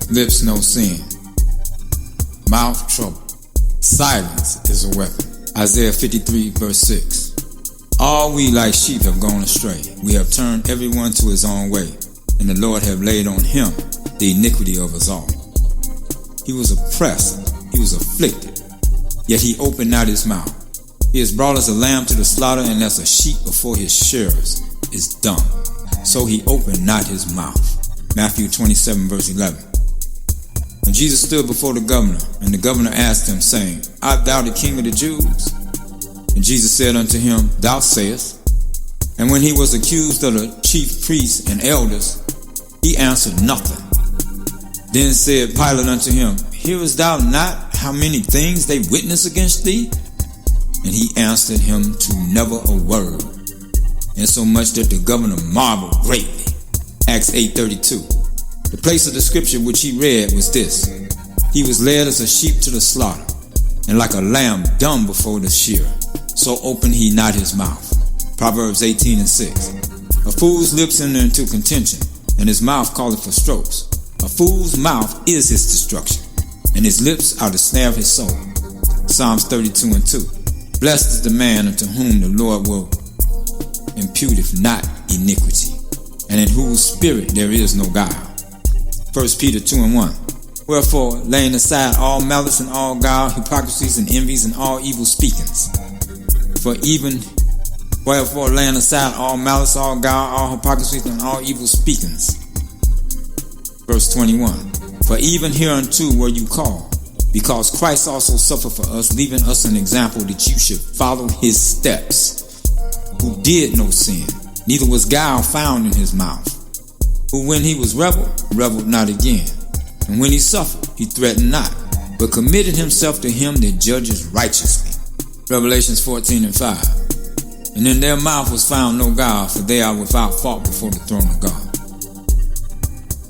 Lips no sin. Mouth trouble. Silence is a weapon. Isaiah 53 verse 6. All we like sheep have gone astray. We have turned everyone to his own way, and the Lord have laid on him the iniquity of us all. He was oppressed, he was afflicted, yet he opened not his mouth. He has brought us a lamb to the slaughter, and as a sheep before his shearers is dumb, so he opened not his mouth. Matthew 27 verse 11. When Jesus stood before the governor, and the governor asked him, saying, Art thou the king of the Jews? And Jesus said unto him, Thou sayest. And when he was accused of the chief priests and elders, he answered nothing. Then said Pilate unto him, Hearest thou not how many things they witness against thee? And he answered him to never a word, insomuch that the governor marveled greatly. Acts 8:32. The place of the scripture which he read was this: He was led as a sheep to the slaughter, and like a lamb dumb before the shearer, so opened he not his mouth. Proverbs 18:6. A fool's lips enter into contention, and his mouth calleth for strokes. A fool's mouth is his destruction, and his lips are the snare of his soul. Psalms 32:2. Blessed is the man unto whom the Lord will imputeth not iniquity, and in whose spirit there is no guile. 1 Peter 2:1. Wherefore, laying aside all malice and all guile, hypocrisies and envies and all evil speakings. Wherefore, laying aside all malice, all guile, all hypocrisies and all evil speakings. Verse 21. For even hereunto were you called, because Christ also suffered for us, leaving us an example that you should follow his steps, who did no sin, neither was guile found in his mouth, who when he was reveled not again, and when he suffered, he threatened not, but committed himself to him that judges righteously. Revelations 14:5. And in their mouth was found no guile, for they are without fault before the throne of God.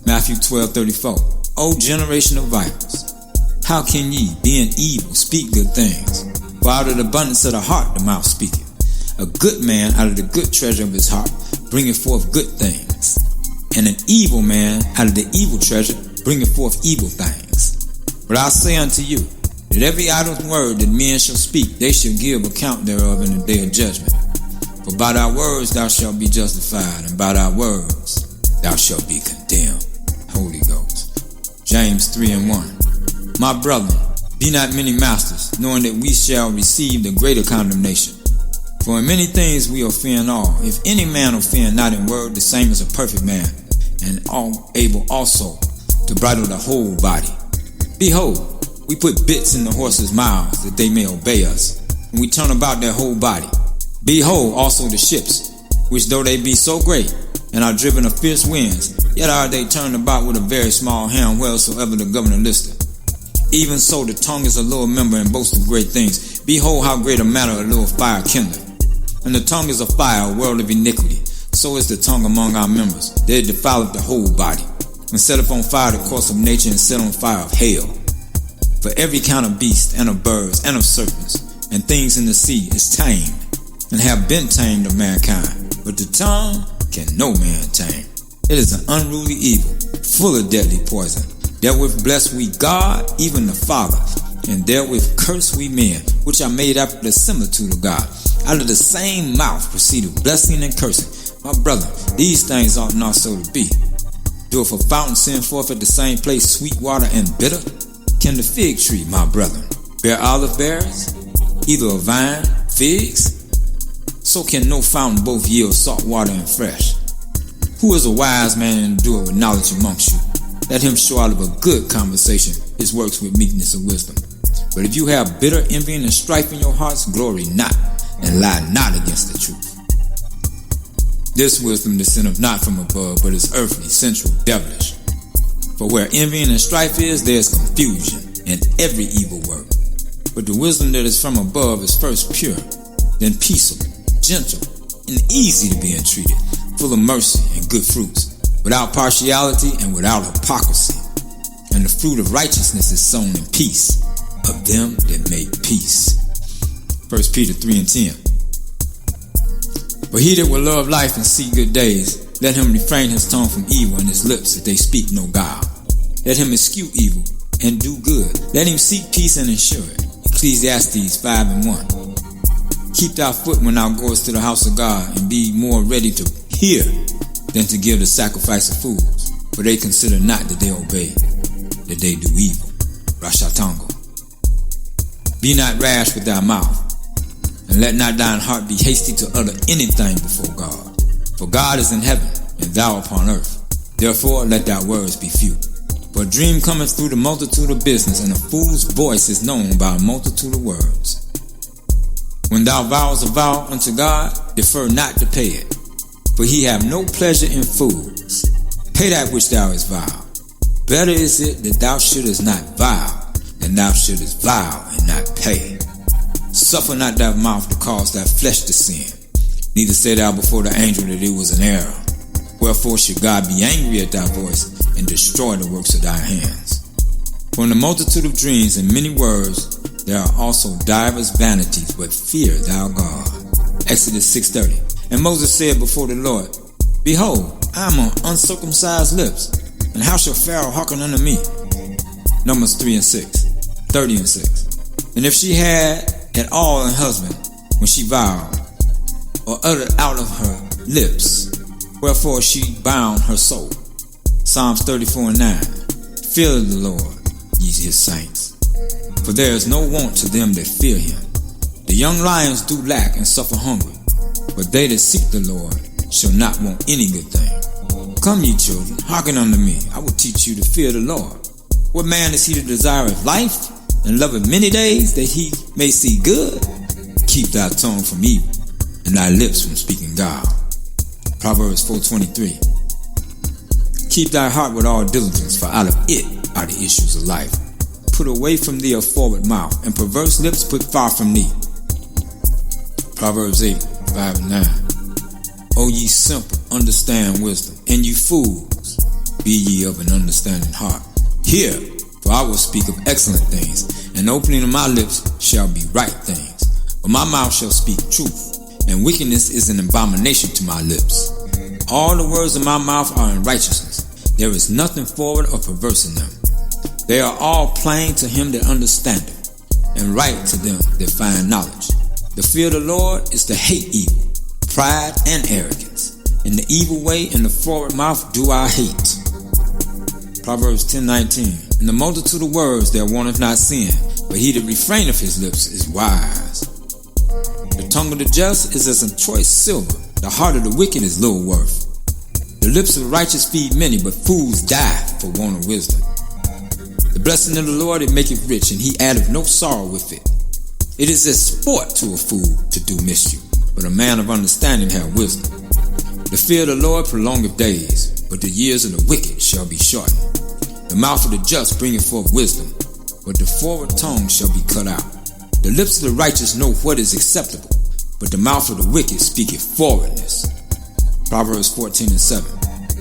Matthew 12:34. O generation of vipers, how can ye, being evil, speak good things? For out of the abundance of the heart the mouth speaketh. A good man out of the good treasure of his heart bringeth forth good things, and an evil man out of the evil treasure bringeth forth evil things. But I say unto you, that every idle word that men shall speak, they shall give account thereof in the day of judgment. For by thy words thou shalt be justified, and by thy words thou shalt be condemned. Holy Ghost. James 3:1. My brethren, be not many masters, knowing that we shall receive the greater condemnation. For in many things we offend all. If any man offend not in word, the same is a perfect man, and all able also to bridle the whole body. Behold, we put bits in the horses' mouths, that they may obey us, and we turn about their whole body. Behold also the ships, which though they be so great, and are driven of fierce winds, yet are they turned about with a very small helm, wheresoever the governor listeth. Even so the tongue is a little member, and boasts of great things. Behold how great a matter a little fire kindleth. And the tongue is a fire, a world of iniquity. So is the tongue among our members, that it defileth the whole body, and setteth on fire the course of nature, and set on fire of hell. For every kind of beast, and of birds, and of serpents, and things in the sea is tamed, and have been tamed of mankind. But the tongue can no man tame. It is an unruly evil, full of deadly poison. Therewith bless we God, even the Father, and therewith curse we men, which are made after the similitude of God. Out of the same mouth proceedeth blessing and cursing. My brother, these things ought not so to be. Doeth a fountain send forth at the same place sweet water and bitter? Can the fig tree, my brethren, bear olive berries, either a vine, figs? So can no fountain both yield salt water and fresh. Who is a wise man and doer with knowledge amongst you? Let him show out of a good conversation his works with meekness and wisdom. But if you have bitter envy and strife in your hearts, glory not, and lie not against the truth. This wisdom descendeth not from above, but is earthly, sensual, devilish. For where envy and strife is, there is confusion and every evil work. But the wisdom that is from above is first pure, then peaceable, gentle, and easy to be entreated, full of mercy and good fruits, without partiality and without hypocrisy. And the fruit of righteousness is sown in peace of them that make peace. 1 Peter 3:10. But he that will love life and see good days, let him refrain his tongue from evil, and his lips that they speak no guile. Let him eschew evil and do good. Let him seek peace and ensure it. Ecclesiastes 5:1. Keep thy foot when thou goest to the house of God, and be more ready to hear than to give the sacrifice of fools. For they consider not that they obey, that they do evil. Rashatango. Be not rash with thy mouth, and let not thine heart be hasty to utter anything before God. For God is in heaven, and thou upon earth. Therefore let thy words be few. For a dream cometh through the multitude of business, and a fool's voice is known by a multitude of words. When thou vowest a vow unto God, defer not to pay it, for he have no pleasure in fools. Pay that which thou hast vowed. Better is it that thou shouldest not vow, than thou shouldest vow and not pay. Suffer not thy mouth to cause thy flesh to sin, neither say thou before the angel that it was an error. Wherefore should God be angry at thy voice, and destroy the works of thy hands? For in the multitude of dreams and many words there are also divers vanities, but fear thou God. Exodus 6:30. And Moses said before the Lord, Behold, I am on uncircumcised lips, and how shall Pharaoh hearken unto me? Numbers 30:6. And if she had at all an husband when she vowed, or uttered out of her lips, wherefore she bound her soul. Psalms 34:9. Fear the Lord, ye his saints, for there is no want to them that fear him. The young lions do lack and suffer hunger, but they that seek the Lord shall not want any good thing. Come ye children, hearken unto me, I will teach you to fear the Lord. What man is he that desireth life, and loveth many days, that he may see good? Keep thy tongue from evil, and thy lips from speaking guile. Proverbs 4:23. Keep thy heart with all diligence, for out of it are the issues of life. Put away from thee a forward mouth, and perverse lips put far from thee. Proverbs 8:5-9. O ye simple, understand wisdom, and ye fools, be ye of an understanding heart. Hear, for I will speak of excellent things, and the opening of my lips shall be right things. For my mouth shall speak truth, and wickedness is an abomination to my lips. All the words of my mouth are in righteousness. There is nothing forward or perverse in them. They are all plain to him that understandeth, and right to them that find knowledge. The fear of the Lord is to hate evil, pride and arrogance. In the evil way and the forward mouth do I hate. Proverbs 10:19. In the multitude of words there wanteth not sin, but he that refraineth his lips is wise. The tongue of the just is as a choice silver. The heart of the wicked is little worth. The lips of the righteous feed many, but fools die for want of wisdom. The blessing of the Lord, it maketh rich, and he addeth no sorrow with it. It is as sport to a fool to do mischief, but a man of understanding hath wisdom. The fear of the Lord prolongeth days, but the years of the wicked shall be shortened. The mouth of the just bringeth forth wisdom, but the forward tongue shall be cut out. The lips of the righteous know what is acceptable, but the mouth of the wicked speaketh forwardness. Proverbs 14:7.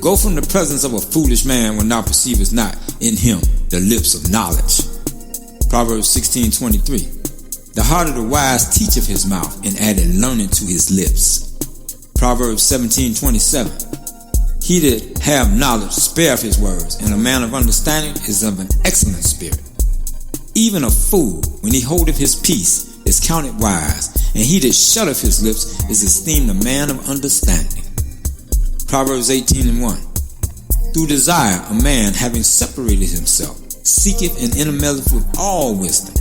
Go from the presence of a foolish man when thou perceivest not in him the lips of knowledge. Proverbs 16:23. The heart of the wise teacheth his mouth, and addeth learning to his lips. Proverbs 17:27. He that have knowledge spareth his words, and a man of understanding is of an excellent spirit. Even a fool, when he holdeth his peace, is counted wise, and he that shutteth his lips is esteemed a man of understanding. Proverbs 18:1. Through desire a man, having separated himself, seeketh and intermeddleth with all wisdom.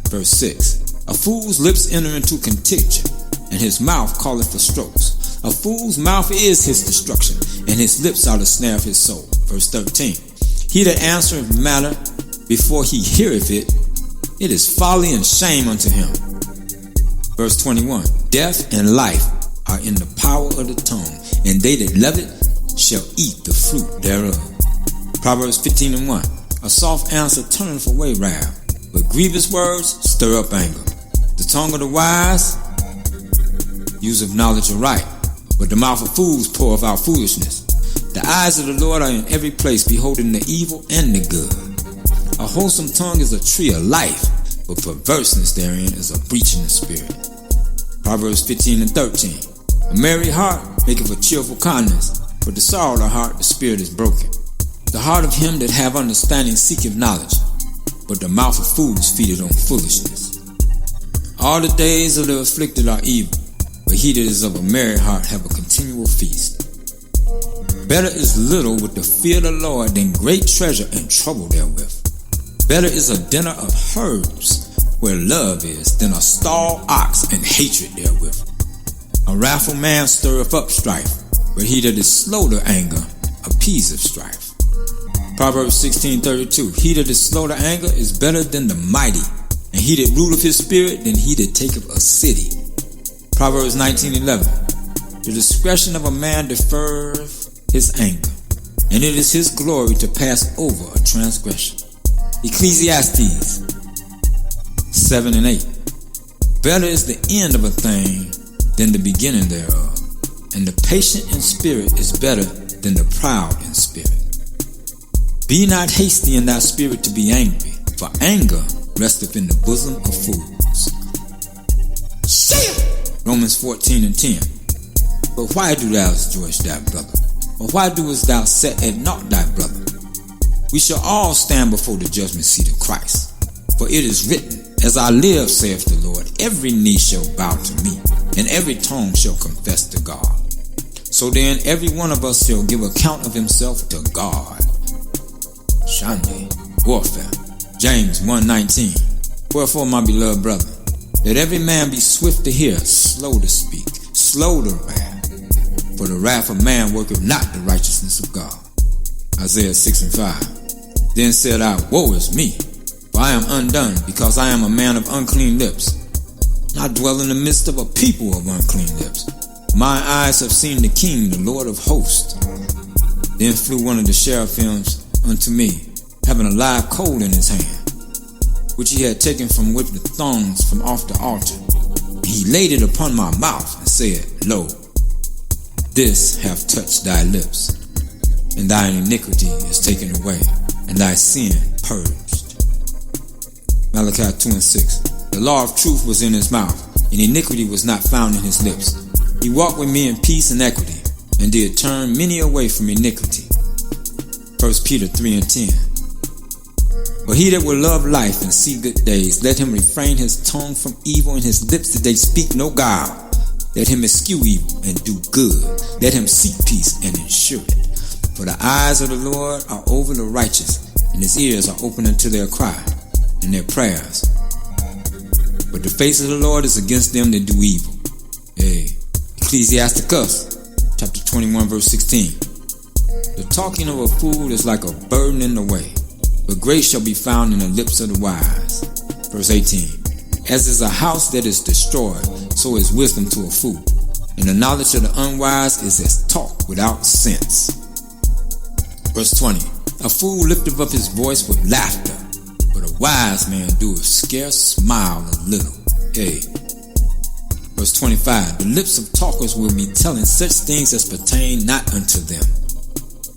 Verse 6. A fool's lips enter into contention, and his mouth calleth for strokes. A fool's mouth is his destruction, and his lips are the snare of his soul. Verse 13. He that answereth matter before he heareth it, it is folly and shame unto him. Verse 21. Death and life are in the power of the tongue, and they that love it shall eat the fruit thereof. Proverbs 15:1. A soft answer turneth away wrath, but grievous words stir up anger. The tongue of the wise useth knowledge aright, but the mouth of fools poureth out foolishness. The eyes of the Lord are in every place, beholding the evil and the good. A wholesome tongue is a tree of life, but perverseness therein is a breach in the spirit. Proverbs 15:13. A merry heart maketh a cheerful countenance, but the sorrow of the heart, the spirit is broken. The heart of him that have understanding seeketh knowledge, but the mouth of fools feedeth on foolishness. All the days of the afflicted are evil, but he that is of a merry heart have a continual feast. Better is little with the fear of the Lord than great treasure and trouble therewith. Better is a dinner of herbs where love is than a stalled ox and hatred therewith. A wrathful man stirreth up strife, but he that is slow to anger appeaseth strife. Proverbs 16:32. He that is slow to anger is better than the mighty, and he that ruleth his spirit than he that taketh a city. Proverbs 19:11. The discretion of a man deferreth his anger, and it is his glory to pass over a transgression. Ecclesiastes 7:8. Better is the end of a thing than the beginning thereof, and the patient in spirit is better than the proud in spirit. Be not hasty in thy spirit to be angry, for anger resteth in the bosom of fools. Romans 14:10. But why do thou rejoice thy brother? Or why doest thou set at naught thy brother? We shall all stand before the judgment seat of Christ. For it is written, As I live, saith the Lord, every knee shall bow to me, and every tongue shall confess to God. So then every one of us shall give account of himself to God. Shande, warfare. James 1:19. Wherefore, my beloved brother, let every man be swift to hear, slow to speak, slow to wrath. For the wrath of man worketh not the righteousness of God. Isaiah 6:5. Then said I, Woe is me, for I am undone, because I am a man of unclean lips. I dwell in the midst of a people of unclean lips. My eyes have seen the King, the Lord of hosts. Then flew one of the seraphims unto me, having a live coal in his hand, which he had taken from with the thongs from off the altar. He laid it upon my mouth and said, Lo, this hath touched thy lips, and thine iniquity is taken away, and thy sin purged. Malachi 2:6. The law of truth was in his mouth, and iniquity was not found in his lips. He walked with me in peace and equity, and did turn many away from iniquity. 1 Peter 3:10. But he that will love life and see good days, let him refrain his tongue from evil, and his lips that they speak no guile. Let him eschew evil and do good. Let him seek peace and ensure it. For the eyes of the Lord are over the righteous, and his ears are open unto their cry and their prayers. But the face of the Lord is against them that do evil. Ecclesiasticus chapter 21 verse 16. The talking of a fool is like a burden in the way, but grace shall be found in the lips of the wise. Verse 18. As is a house that is destroyed, so is wisdom to a fool, and the knowledge of the unwise is as talk without sense. Verse 20. A fool lifteth up his voice with laughter, but a wise man doeth scarce smile a little. Verse 25. The lips of talkers will be telling such things as pertain not unto them,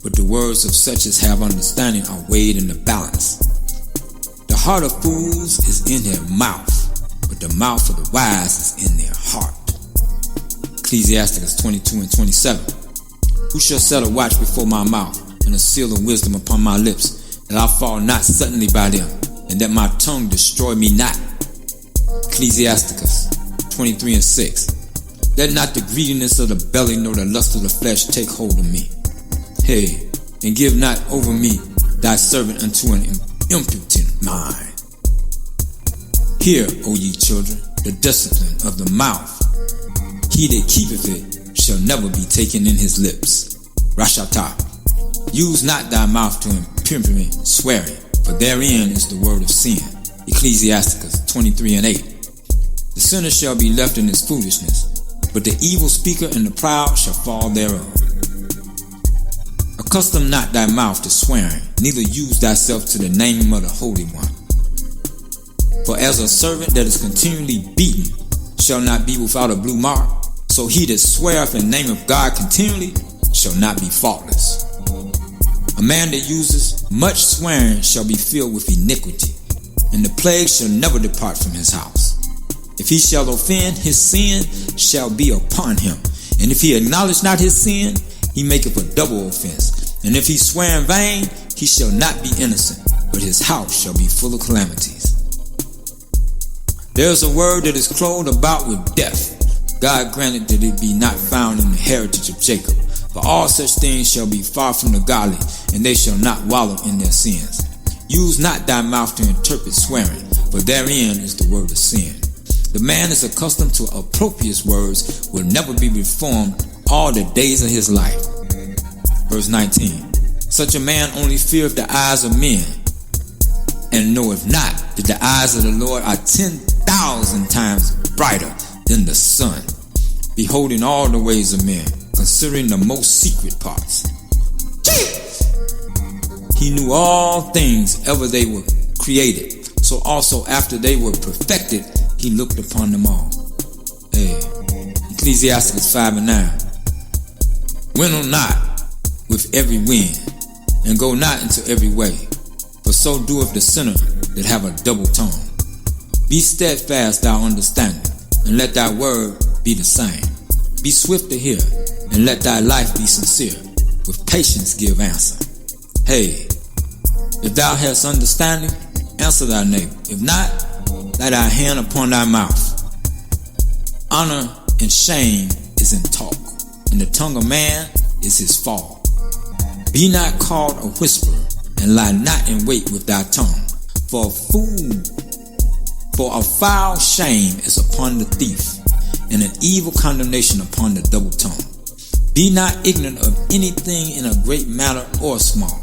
but the words of such as have understanding are weighed in the balance. The heart of fools is in their mouth, but the mouth of the wise is in their heart. Ecclesiasticus 22:27. Who shall set a watch before my mouth, and a seal of wisdom upon my lips, that I fall not suddenly by them, and that my tongue destroy me not? Ecclesiasticus 23:6. Let not the greediness of the belly nor the lust of the flesh take hold of me. And give not over me thy servant unto an impudent mind. Hear, O ye children, the discipline of the mouth. He that keepeth it shall never be taken in his lips. Rashata. Use not thy mouth to impertinent swearing, for therein is the word of sin. Ecclesiasticus 23:8. The sinner shall be left in his foolishness, but the evil speaker and the proud shall fall thereof. Accustom not thy mouth to swearing, neither use thyself to the name of the Holy One. For as a servant that is continually beaten shall not be without a blue mark, so he that sweareth in the name of God continually shall not be faultless. A man that uses much swearing shall be filled with iniquity, and the plague shall never depart from his house. If he shall offend, his sin shall be upon him, and if he acknowledge not his sin, he maketh a double offense. And if he swear in vain, he shall not be innocent, but his house shall be full of calamities. There is a word that is clothed about with death. God granted that it be not found in the heritage of Jacob. For all such things shall be far from the godly, and they shall not wallow in their sins. Use not thy mouth to interpret swearing, for therein is the word of sin. The man is accustomed to opprobrious words will never be reformed all the days of his life. Verse 19. Such a man only feareth the eyes of men, and knoweth not that the eyes of the Lord are 10,000 times brighter than the sun, beholding all the ways of men, considering the most secret parts. He knew all things ever they were created, so also after they were perfected, he looked upon them all. Ecclesiastes 5:9. Winnow not with every wind, and go not into every way, for so doeth the sinner that have a double tongue. Be steadfast thou understanding, and let thy word be the same. Be swift to hear, and let thy life be sincere. With patience give answer. If thou hast understanding, answer thy neighbor. If not, lay thy hand upon thy mouth. Honor and shame is in talk, and the tongue of man is his fall. Be not called a whisperer, and lie not in wait with thy tongue. For a foul shame is upon the thief, and an evil condemnation upon the double tongue. Be not ignorant of anything in a great matter or small.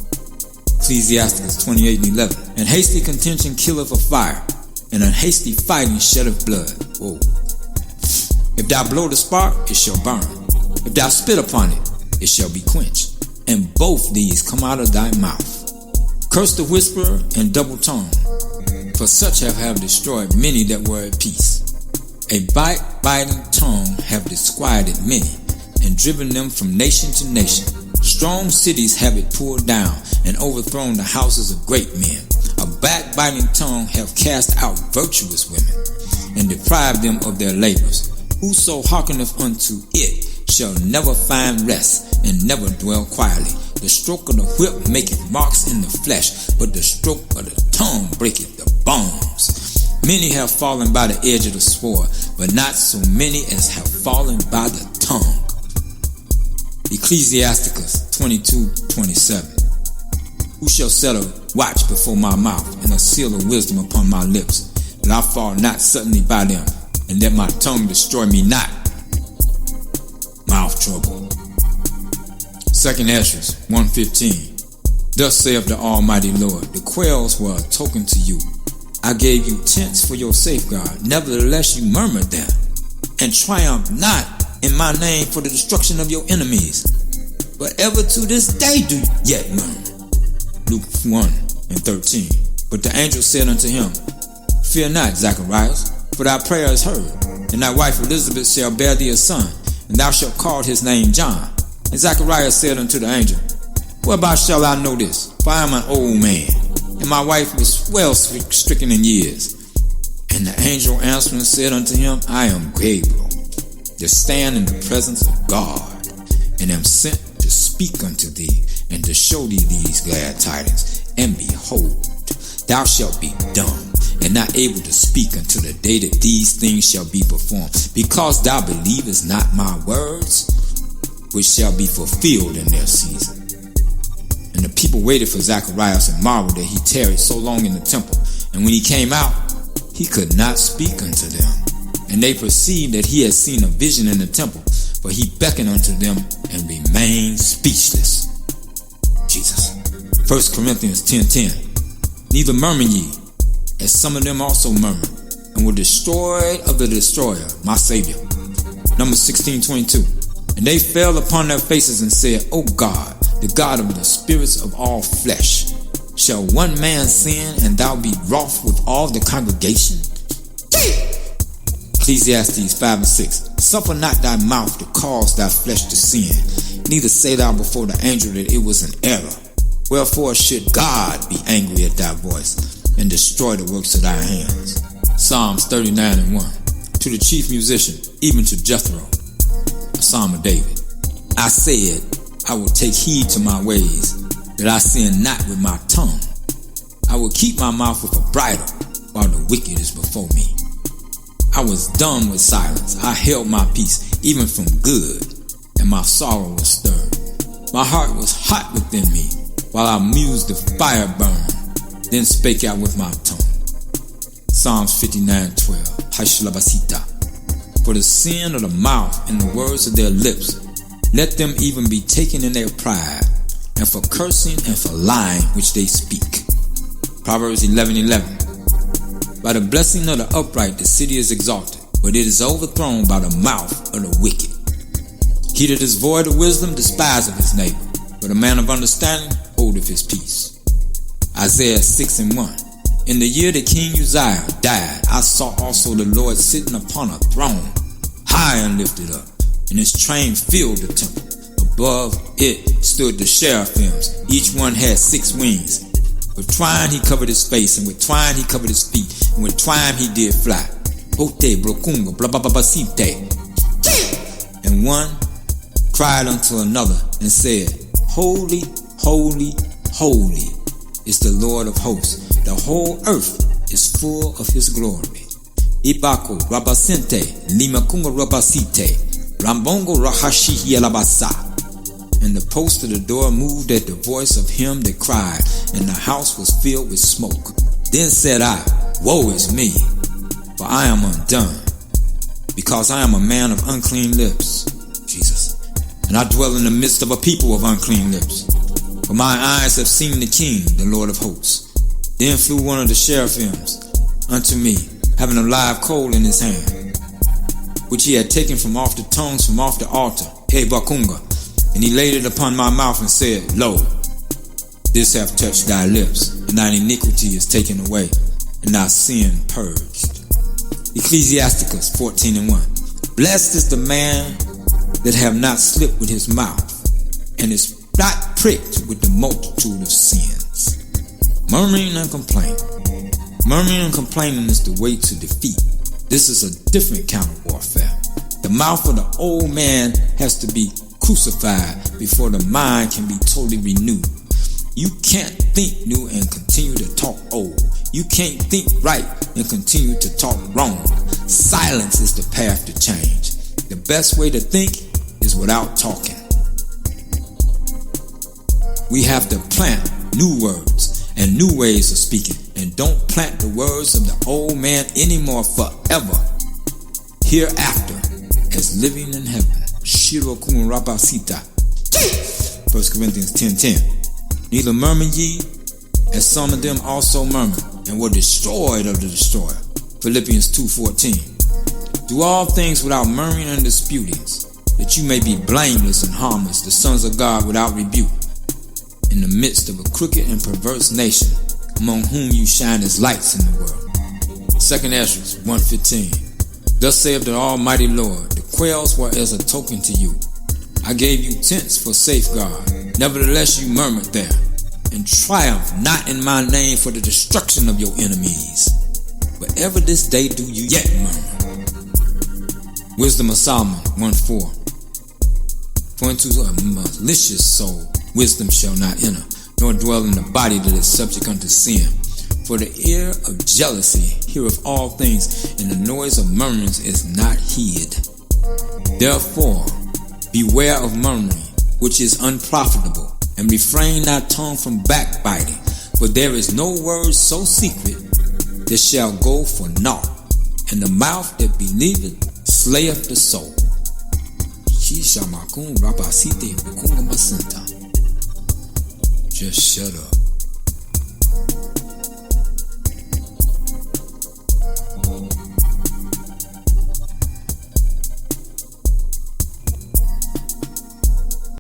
Ecclesiastes 28:11. And hasty contention killeth a fire, and unhasty fighting sheddeth blood. If thou blow the spark, it shall burn. If thou spit upon it, it shall be quenched. And both these come out of thy mouth. Curse the whisperer and double tongue, for such have destroyed many that were at peace. A backbiting tongue have disquieted many, and driven them from nation to nation. Strong cities have it pulled down, and overthrown the houses of great men. A backbiting tongue have cast out virtuous women, and deprived them of their labors. Whoso hearkeneth unto it shall never find rest, and never dwell quietly. The stroke of the whip maketh marks in the flesh, but the stroke of the tongue breaketh the bones. Many have fallen by the edge of the sword, but not so many as have fallen by the tongue. Ecclesiasticus 22:27. Who shall set a watch before my mouth, and a seal of wisdom upon my lips, that I fall not suddenly by them, and that my tongue destroy me not? Mouth trouble. 2 Ezra 1:15. Thus saith the Almighty Lord, the quails were a token to you. I gave you tents for your safeguard. Nevertheless you murmured them, and triumphed not in my name for the destruction of your enemies. But ever to this day do yet murmur. Luke 1:13. But the angel said unto him, Fear not, Zacharias, for thy prayer is heard, and thy wife Elizabeth shall bear thee a son, and thou shalt call his name John. And Zacharias said unto the angel, Whereby shall I know this? For I am an old man, and my wife was well stricken in years. And the angel answering said unto him, I am Gabriel, that stand in the presence of God, and am sent to speak unto thee, and to show thee these glad tidings. And behold, thou shalt be dumb, and not able to speak until the day that these things shall be performed, because thou believest not my words, which shall be fulfilled in their season. And the people waited for Zacharias and marveled that he tarried so long in the temple. And when he came out, he could not speak unto them. And they perceived that he had seen a vision in the temple, for he beckoned unto them and remained speechless. Jesus. 1 Corinthians 10:10. Neither murmur ye, as some of them also murmured, and were destroyed of the destroyer, my Savior. Numbers 16:22. And they fell upon their faces and said, O God, the God of the spirits of all flesh, shall one man sin, and thou be wroth with all the congregation? Ecclesiastes 5:6. Suffer not thy mouth to cause thy flesh to sin, neither say thou before the angel that it was an error. Wherefore should God be angry at thy voice, and destroy the works of thy hands? Psalms 39:1. To the chief musician, even to Jethro, a psalm of David. I said, I will take heed to my ways, that I sin not with my tongue. I will keep my mouth with a bridle while the wicked is before me. I was dumb with silence. I held my peace, even from good, and my sorrow was stirred. My heart was hot within me, while I mused the fire burn. Then spake I with my tongue. Psalms 59:12. Hashlabasita. For the sin of the mouth and the words of their lips, let them even be taken in their pride, and for cursing and for lying which they speak. Proverbs 11:11. By the blessing of the upright the city is exalted, but it is overthrown by the mouth of the wicked. He that is void of wisdom despiseth his neighbor, but a man of understanding holdeth his peace. Isaiah 6:1. In the year that King Uzziah died, I saw also the Lord sitting upon a throne, high and lifted up, and his train filled the temple. Above it stood the seraphims. Each one had 6 wings. With twine he covered his face, and with twine he covered his feet, and with twine he did fly. Hote brokunga blabababasite. And one cried unto another and said, Holy, holy, holy is the Lord of hosts. The whole earth is full of his glory. Ibako rabasente limakunga rabasite rambongo rahashi yalabasa. And the post of the door moved at the voice of him that cried, and the house was filled with smoke. Then said I, Woe is me, for I am undone, because I am a man of unclean lips. Jesus. And I dwell in the midst of a people of unclean lips. For my eyes have seen the King, the Lord of hosts. Then flew one of the seraphims unto me, having a live coal in his hand, which he had taken from off the tongues from off the altar, Bakunga, and he laid it upon my mouth and said, Lo, this hath touched thy lips, and thine iniquity is taken away, and thy sin purged. Ecclesiasticus 14:1. Blessed is the man that have not slipped with his mouth, and is not pricked with the multitude of sins. Murmuring and complaining. Murmuring and complaining is the way to defeat. This is a different kind of warfare. The mouth of the old man has to be crucified before the mind can be totally renewed. You can't think new and continue to talk old. You can't think right and continue to talk wrong. Silence is the path to change. The best way to think is without talking. We have to plant new words and new ways of speaking, and don't plant the words of the old man anymore forever, hereafter, as living in heaven. Shiro kun rabasita. 1 Corinthians 10:10. Neither murmur ye, as some of them also murmured, and were destroyed of the destroyer. Philippians 2:14. Do all things without murmuring and disputings, that you may be blameless and harmless, the sons of God without rebuke, in the midst of a crooked and perverse nation, among whom you shine as lights in the world. 2 Ezra 1:15. Thus saith the Almighty Lord, the quails were as a token to you. I gave you tents for safeguard. Nevertheless you murmured there, and triumph not in my name for the destruction of your enemies. But ever this day do you yet murmur. Wisdom of Solomon 1:4. For into a malicious soul wisdom shall not enter, nor dwell in the body that is subject unto sin. For the ear of jealousy heareth all things, and the noise of murmurings is not hid. Therefore, beware of murmuring, which is unprofitable, and refrain thy tongue from backbiting. For there is no word so secret that shall go for naught, and the mouth that believeth slayeth the soul. Just shut up.